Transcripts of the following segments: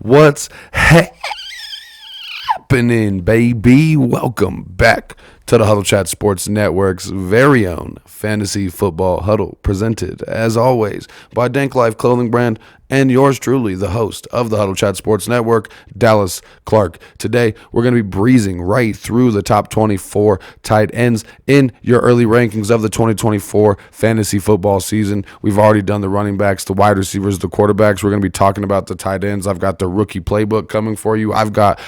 What's happening, baby? Welcome back to the Huddle Chat Sports Network's very own fantasy football huddle, presented, as always, by Danklyfe clothing brand and yours truly, the host of the Huddle Chat Sports Network, Dallas Clark. Today, we're going to be breezing right through the top 24 tight ends in your early rankings of the 2024 fantasy football season. We've already done the running backs, the wide receivers, the quarterbacks. We're going to be talking about the tight ends. I've got the rookie playbook coming for you. I've got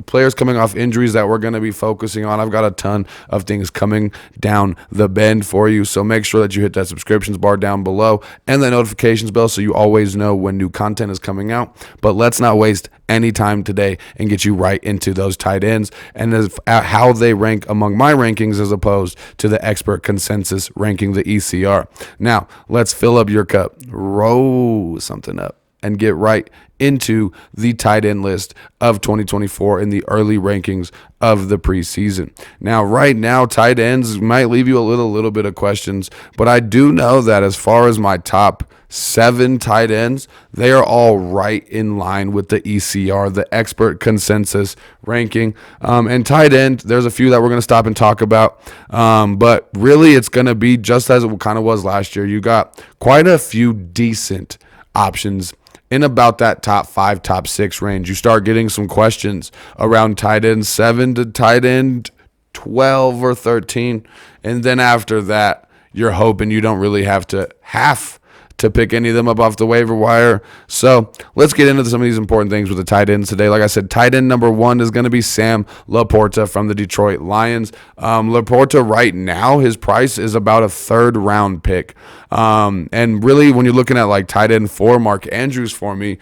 players coming off injuries that we're going to be focusing on. I've got a ton of things coming down the bend for you. So make sure that you hit that subscriptions bar down below and the notifications bell so you always know when new content is coming out. But let's not waste any time today and get you right into those tight ends and how they rank among my rankings as opposed to the expert consensus ranking, the ECR. Now, let's fill up your cup, roll something up, and get right into the tight end list of 2024 in the early rankings of the preseason. Now, right now, tight ends might leave you a little bit of questions, but I do know that as far as my top 7 tight ends, they are all right in line with the ECR, the expert consensus ranking. And tight end, there's a few that we're going to stop and talk about. But really, it's going to be just as it kind of was last year. You got quite a few decent options in about that top 5, top 6 range. You start getting some questions around tight end 7 to tight end 12 or 13. And then after that, you're hoping you don't really have to pick any of them up off the waiver wire. So let's get into some of these important things with the tight ends today. Like I said, tight end number 1 is going to be Sam Laporta from the Detroit Lions. Laporta right now, his price is about a 3rd round pick. And really, when you're looking at like tight end 4, Mark Andrews for me,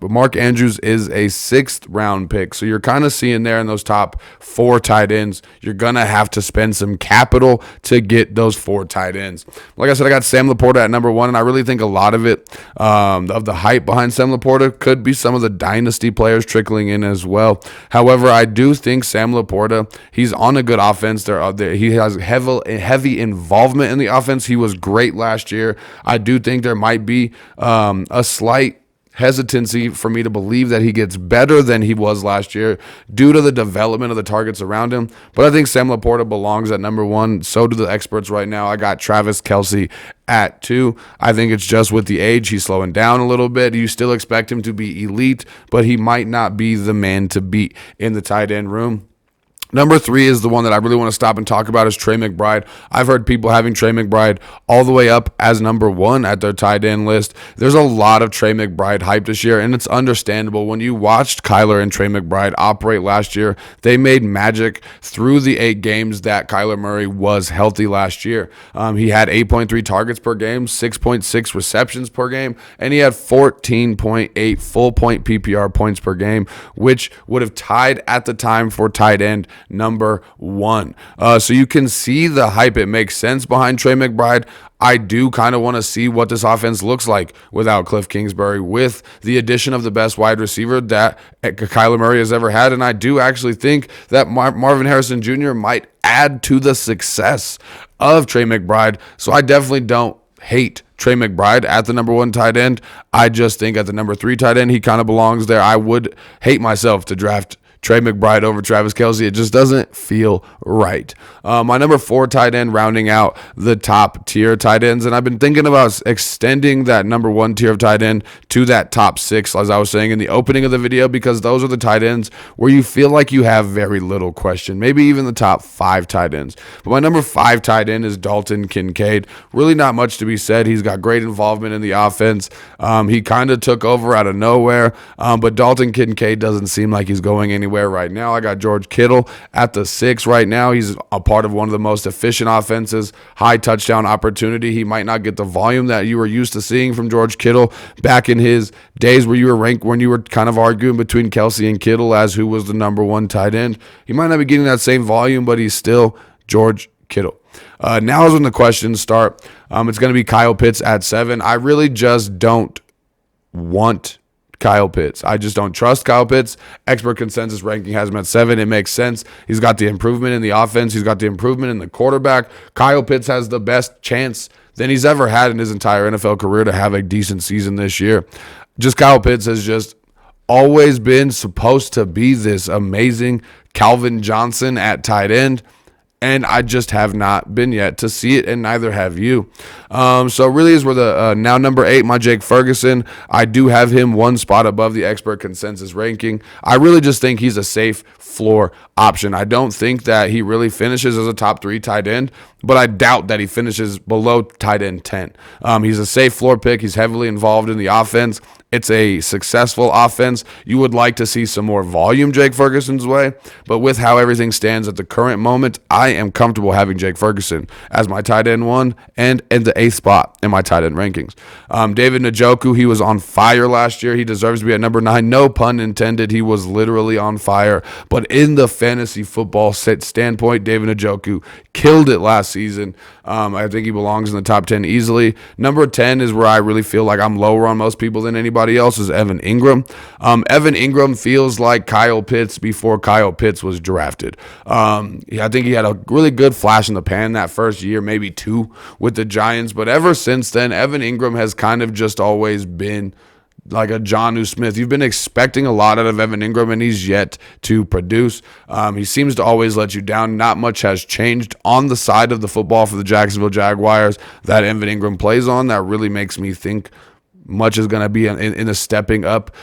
Mark Andrews is a 6th round pick. So you're kind of seeing there in those top 4 tight ends, you're going to have to spend some capital to get those 4 tight ends. Like I said, I got Sam Laporta at number 1, and I really think a lot of it, of the hype behind Sam Laporta, could be some of the dynasty players trickling in as well. However, I do think Sam Laporta, he's on a good offense. He has heavy involvement in the offense. He was great last year. I do think there might be a slight hesitancy for me to believe that he gets better than he was last year due to the development of the targets around him. But I think Sam Laporta belongs at number 1. So do the experts right now. I got Travis Kelce at 2. I think it's just with the age, he's slowing down a little bit. You still expect him to be elite, but he might not be the man to beat in the tight end room. Number 3 is the one that I really want to stop and talk about is Trey McBride. I've heard people having Trey McBride all the way up as number 1 at their tight end list. There's a lot of Trey McBride hype this year, and it's understandable. When you watched Kyler and Trey McBride operate last year, they made magic through the 8 games that Kyler Murray was healthy last year. He had 8.3 targets per game, 6.6 receptions per game, and he had 14.8 full-point PPR points per game, which would have tied at the time for tight end number 1. So you can see the hype. It makes sense behind Trey McBride. I do kind of want to see what this offense looks like without Cliff Kingsbury, with the addition of the best wide receiver that Kyler Murray has ever had. And I do actually think that Marvin Harrison Jr. might add to the success of Trey McBride. So I definitely don't hate Trey McBride at the number 1 tight end. I just think at the number 3 tight end, he kind of belongs there. I would hate myself to draft Trey McBride over Travis Kelce. It just doesn't feel right. My number 4 tight end, rounding out the top tier tight ends, and I've been thinking about extending that number 1 tier of tight end to that top 6, as I was saying in the opening of the video, because those are the tight ends where you feel like you have very little question, maybe even the top 5 tight ends. But my number 5 tight end is Dalton Kincaid. Really not much to be said. He's got great involvement in the offense. He kind of took over out of nowhere, but Dalton Kincaid doesn't seem like he's going anywhere right now. I got George Kittle at the 6 right now. He's a part of one of the most efficient offenses, high touchdown opportunity. He might not get the volume that you were used to seeing from George Kittle back in his days where you were ranked, when you were kind of arguing between Kelce and Kittle as who was the number 1 tight end. He might not be getting that same volume, but he's still George Kittle. Now is when the questions start. It's going to be Kyle Pitts at 7. I really just don't want Kyle Pitts. I just don't trust Kyle Pitts. Expert consensus ranking has him at 7. It makes sense. He's got the improvement in the offense. He's got the improvement in the quarterback. Kyle Pitts has the best chance than he's ever had in his entire NFL career to have a decent season this year. Kyle Pitts has just always been supposed to be this amazing Calvin Johnson at tight end. And I just have not been yet to see it, and neither have you. So really is where the now number 8, my Jake Ferguson. I do have him one spot above the expert consensus ranking. I really just think he's a safe floor option. I don't think that he really finishes as a top 3 tight end, but I doubt that he finishes below tight end 10. He's a safe floor pick. He's heavily involved in the offense. It's a successful offense. You would like to see some more volume Jake Ferguson's way, but with how everything stands at the current moment, I am comfortable having Jake Ferguson as my tight end 1 and in the 8th spot in my tight end rankings. David Njoku, he was on fire last year. He deserves to be at number 9. No pun intended. He was literally on fire. But in the fantasy football standpoint, David Njoku killed it last season. I think he belongs in the top 10 easily. Number 10 is where I really feel like I'm lower on most people than anybody else, is Evan Ingram. Evan Ingram feels like Kyle Pitts before Kyle Pitts was drafted. I think he had a really good flash in the pan that first year, maybe 2 with the Giants. But ever since then, Evan Ingram has kind of just always been like a Jonnu Smith. You've been expecting a lot out of Evan Ingram, and he's yet to produce. He seems to always let you down. Not much has changed on the side of the football for the Jacksonville Jaguars that Evan Ingram plays on. That really makes me think much is going to be in a stepping up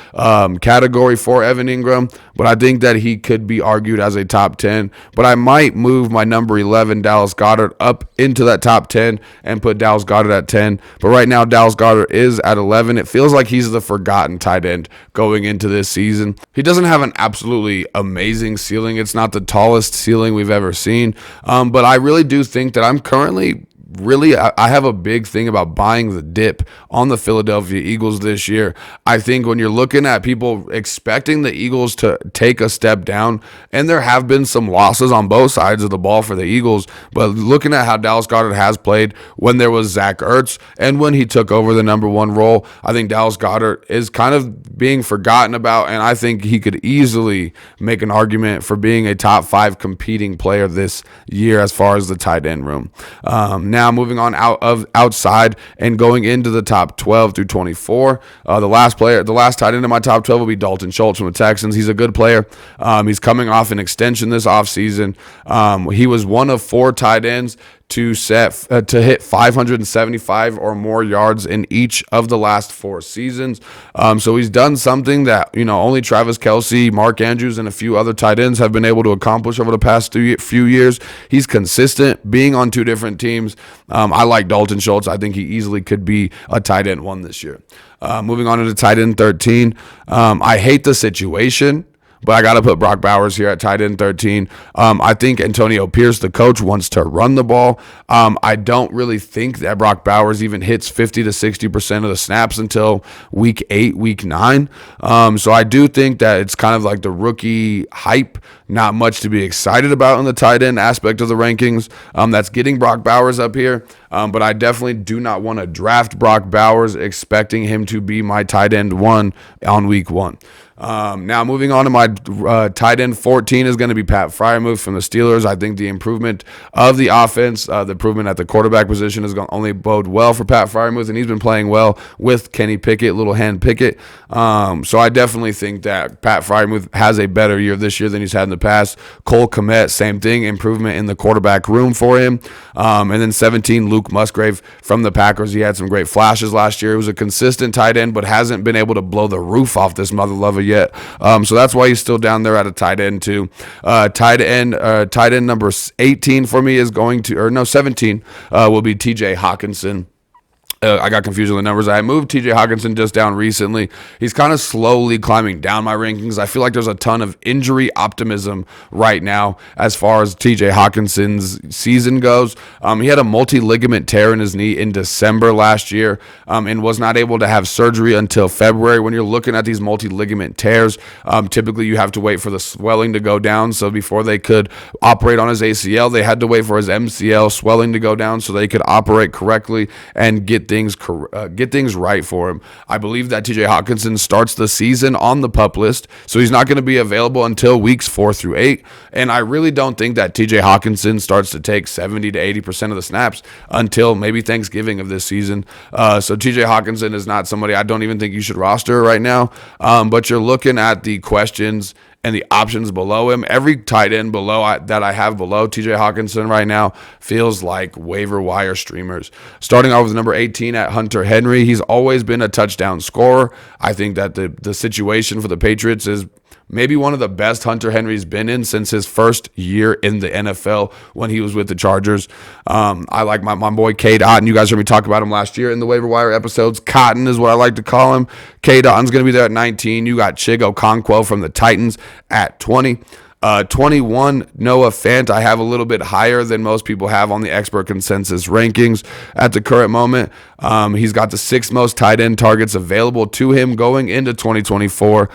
category for Evan Ingram, but I think that he could be argued as a top 10. But I might move my number 11, Dallas Goedert, up into that top 10 and put Dallas Goedert at 10. But right now, Dallas Goedert is at 11. It feels like he's the forgotten tight end going into this season. He doesn't have an absolutely amazing ceiling. It's not the tallest ceiling we've ever seen, but I really do think that I'm currently I have a big thing about buying the dip on the Philadelphia Eagles this year. I think when you're looking at people expecting the Eagles to take a step down, and there have been some losses on both sides of the ball for the Eagles, but looking at how Dallas Goedert has played when there was Zach Ertz and when he took over the number 1 role, I think Dallas Goedert is kind of being forgotten about, and I think he could easily make an argument for being a top 5 competing player this year as far as the tight end room. Now moving on outside and going into the top 12 through 24. The last tight end in my top 12 will be Dalton Schultz from the Texans. He's a good player. He's coming off an extension this offseason. He was one of 4 tight ends to hit 575 or more yards in each of the last 4 seasons. So he's done something that only Travis Kelce, Mark Andrews, and a few other tight ends have been able to accomplish over the past few years. He's consistent, being on 2 different teams. I like Dalton Schultz. I think he easily could be a tight end 1 this year. Moving on to the tight end 13. I hate the situation, but I got to put Brock Bowers here at tight end 13. I think Antonio Pierce, the coach, wants to run the ball. I don't really think that Brock Bowers even hits 50 to 60% of the snaps until week 8, week 9. So I do think that it's kind of like the rookie hype, not much to be excited about in the tight end aspect of the rankings. That's getting Brock Bowers up here. But I definitely do not want to draft Brock Bowers expecting him to be my tight end 1 on week 1. Now moving on to my tight end 14 is going to be Pat Freiermuth from the Steelers. I think the improvement of the offense, the improvement at the quarterback position is going to only bode well for Pat Freiermuth, and he's been playing well with Kenny Pickett, little hand Pickett. So I definitely think that Pat Freiermuth has a better year this year than he's had in the past. Cole Kmet, same thing, improvement in the quarterback room for him. And then 17, Luke Musgrave from the Packers. He had some great flashes last year. He was a consistent tight end, but hasn't been able to blow the roof off this mother lover yet. So that's why he's still down there at a tight end too. Tight end number 18 for me is 17 will be TJ Hawkinson. I got confused with the numbers. I moved TJ Hawkinson just down recently. He's kind of slowly climbing down my rankings. I feel like there's a ton of injury optimism right now as far as TJ Hawkinson's season goes. He had a multi-ligament tear in his knee in December last year and was not able to have surgery until February. When you're looking at these multi-ligament tears, typically you have to wait for the swelling to go down. So before they could operate on his ACL, they had to wait for his MCL swelling to go down so they could operate correctly and get things right for him. I believe that TJ Hawkinson starts the season on the PUP list, so he's not going to be available until weeks 4 through 8. And I really don't think that TJ Hawkinson starts to take 70 to 80% of the snaps until maybe Thanksgiving of this season. So TJ Hawkinson is not somebody I don't even think you should roster right now. But you're looking at the questions and the options below him. Every tight end that I have below TJ Hawkinson right now feels like waiver wire streamers. Starting off with number 18 at Hunter Henry. He's always been a touchdown scorer. I think that the situation for the Patriots is maybe one of the best Hunter Henry's been in since his first year in the NFL when he was with the Chargers. I like my boy K. Dotton. You guys heard me talk about him last year in the waiver wire episodes. Cotton is what I like to call him. K. Dotton's going to be there at 19. You got Chig Okonkwo from the Titans at 20. 21, Noah Fant, I have a little bit higher than most people have on the expert consensus rankings at the current moment. He's got the 6th most tight end targets available to him going into 2024.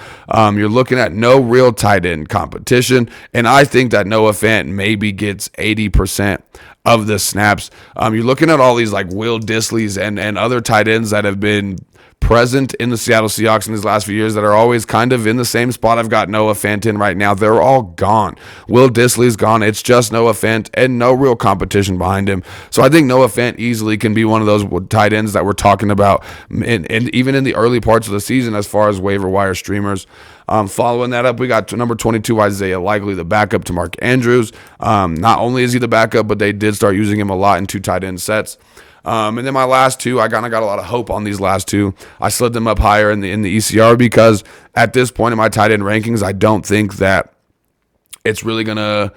You're looking at no real tight end competition, and I think that Noah Fant maybe gets 80% of the snaps. You're looking at all these like Will Dissly's and other tight ends that have been present in the Seattle Seahawks in these last few years that are always kind of in the same spot I've got Noah Fant in right now. They're all gone. Will Dissly's gone. It's just Noah Fant and no real competition behind him. So I think Noah Fant easily can be one of those tight ends that we're talking about, and even in the early parts of the season as far as waiver wire streamers. Following that up, we got number 22, Isaiah Likely, the backup to Mark Andrews. Not only is he the backup, but they did start using him a lot in 2 tight end sets. And then my last 2, I kind of got a lot of hope on these last 2. I slid them up higher in the ECR because at this point in my tight end rankings, I don't think that it's really going to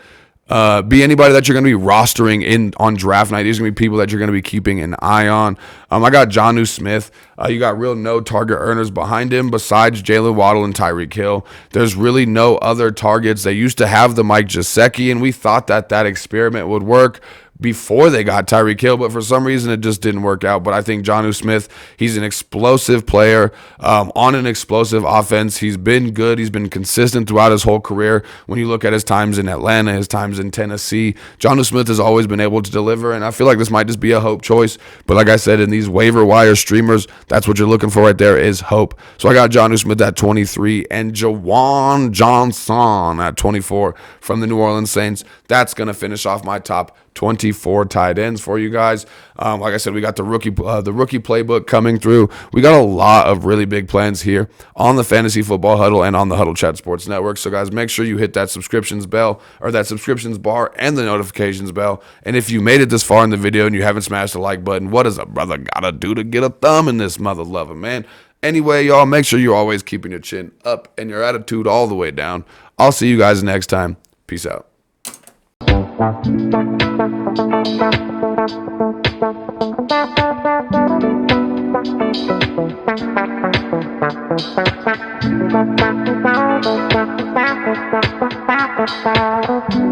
be anybody that you're going to be rostering on draft night. These are going to be people that you're going to be keeping an eye on. I got Jonnu Smith. You got real no target earners behind him besides Jalen Waddle and Tyreek Hill. There's really no other targets. They used to have the Mike Gesicki, and we thought that experiment would work before they got Tyreek Hill, but for some reason it just didn't work out. But I think Jonnu Smith, he's an explosive player on an explosive offense. He's been good. He's been consistent throughout his whole career. When you look at his times in Atlanta, his times in Tennessee, Jonnu Smith has always been able to deliver, and I feel like this might just be a hope choice. But like I said, in these waiver wire streamers, that's what you're looking for right there is hope. So I got Jonnu Smith at 23 and Jawan Johnson at 24 from the New Orleans Saints. That's going to finish off my top 24 tight ends for you guys. Like I said, we got the rookie playbook coming through. We got a lot of really big plans here on the Fantasy Football Huddle and on the Huddle Chat Sports Network. So guys, make sure you hit that subscriptions bell or that subscriptions bar and the notifications bell. And if you made it this far in the video and you haven't smashed the like button, what does a brother gotta do to get a thumb in this mother lover, man? Anyway, y'all, make sure you're always keeping your chin up and your attitude all the way down. I'll see you guys next time. Peace out. Thank you.